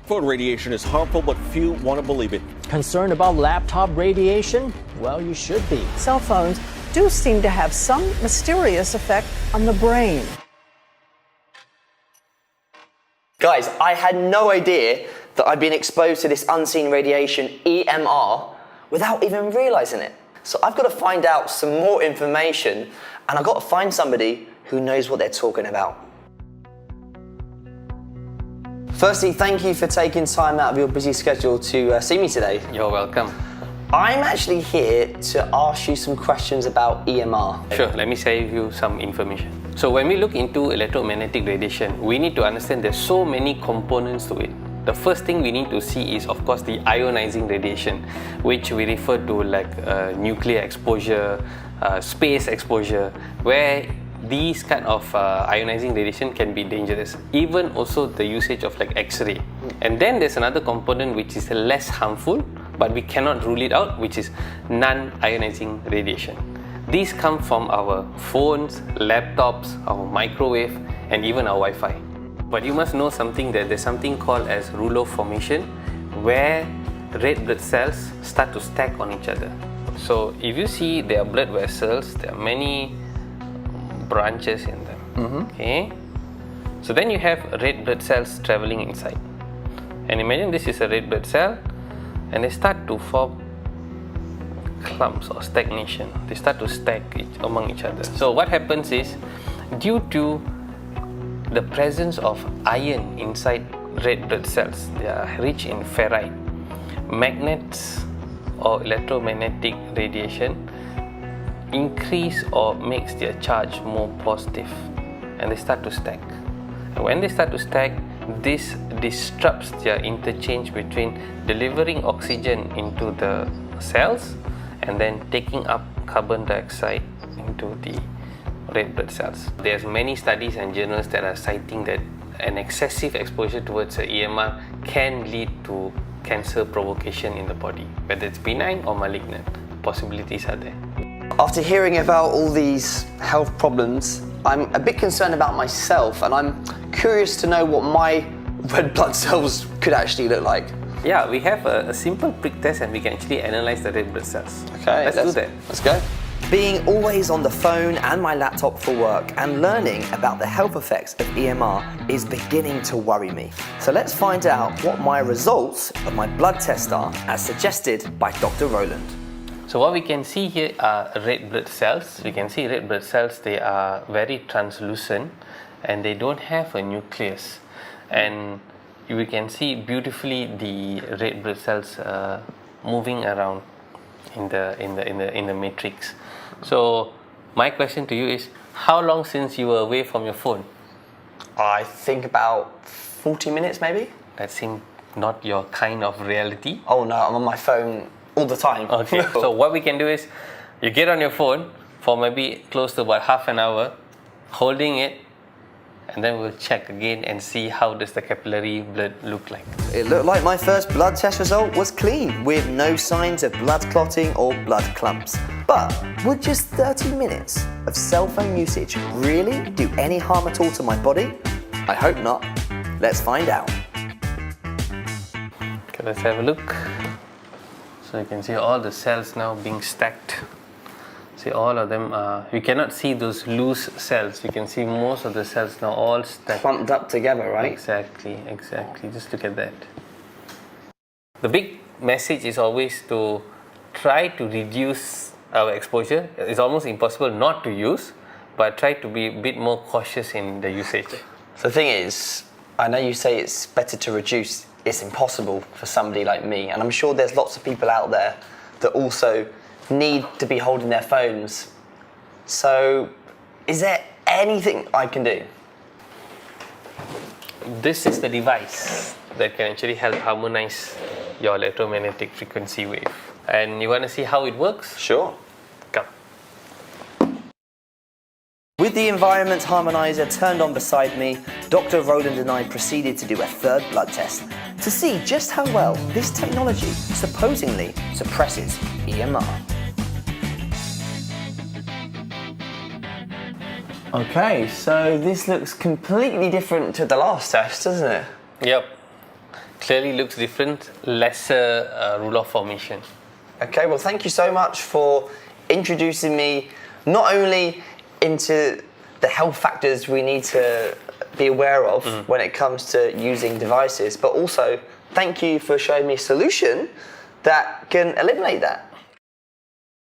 Smartphone radiation is harmful, but few want to believe it. Concerned about laptop radiation? Well, you should be. Cell phones do seem to have some mysterious effect on the brain. Guys, I had no idea that I'd been exposed to this unseen radiation, EMR, without even realizing it. So I've got to find out some more information, and I've got to find somebody who knows what they're talking about. Firstly, thank you for taking time out of your busy schedule to see me today. You're welcome. I'm actually here to ask you some questions about EMR. Sure, let me share with you some information. So when we look into electromagnetic radiation, we need to understand there's so many components to it. The first thing we need to see is, of course, the ionizing radiation, which we refer to like nuclear exposure, space exposure, where these kind of ionizing radiation can be dangerous. Even also the usage of like X-ray. And then there's another component which is less harmful, but we cannot rule it out, which is non-ionizing radiation. These come from our phones, laptops, our microwave, and even our Wi-Fi. But you must know something, that there's something called as rouleau formation, where red blood cells start to stack on each other. So if you see there are blood vessels, there are many branches in them. Okay, so then you have red blood cells traveling inside, and imagine this is a red blood cell, and they start to form clumps or stagnation. They start to stack among each other. So what happens is, due to the presence of iron inside red blood cells, they are rich in ferrite, magnets or electromagnetic radiation increase or makes their charge more positive, and they start to stack. And when they start to stack, this disrupts their interchange between delivering oxygen into the cells and then taking up carbon dioxide into the red blood cells. There's many studies and journals that are citing that an excessive exposure towards the EMR can lead to cancer provocation in the body, whether it's benign or malignant. Possibilities are there. After hearing about all these health problems, I'm a bit concerned about myself, and I'm curious to know what my red blood cells could actually look like. Yeah, we have a simple prick test, and we can actually analyze the red blood cells. Okay, let's do that. Let's go. Being always on the phone and my laptop for work and learning about the health effects of EMR is beginning to worry me. So let's find out what my results of my blood test are, as suggested by Dr. Roland. So what we can see here are red blood cells. We can see red blood cells, they are very translucent and they don't have a nucleus. And we can see beautifully the red blood cells moving around in the matrix. So my question to you is, how long since you were away from your phone? I think about 40 minutes maybe. That seems not your kind of reality. Oh no, I'm on my phone all the time. Okay, so what we can do is, you get on your phone for maybe close to about half an hour, holding it, and then we'll check again and see how does the capillary blood look like. It looked like my first blood test result was clean, with no signs of blood clotting or blood clumps. But would just 30 minutes of cell phone usage really do any harm at all to my body? I hope not. Let's find out. Okay, let's have a look. So you can see all the cells now being stacked. See, all of them are, you cannot see those loose cells. You can see most of the cells now all stacked. Clumped up together, right? Exactly. Just look at that. The big message is always to try to reduce our exposure. It's almost impossible not to use, but try to be a bit more cautious in the usage. So the thing is, I know you say it's better to reduce. It's impossible for somebody like me, and I'm sure there's lots of people out there that also need to be holding their phones. So is there anything I can do? This is the device that can actually help harmonize your electromagnetic frequency wave. And you want to see how it works? Sure. Come. With the environment harmonizer turned on beside me, Dr. Roland and I proceeded to do a third blood test to see just how well this technology supposedly suppresses EMR. Okay, so this looks completely different to the last test, doesn't it? Yep. clearly looks different, lesser ruler formation. Okay, well, thank you so much for introducing me not only into the health factors we need to be aware of when it comes to using devices, but also thank you for showing me a solution that can eliminate that.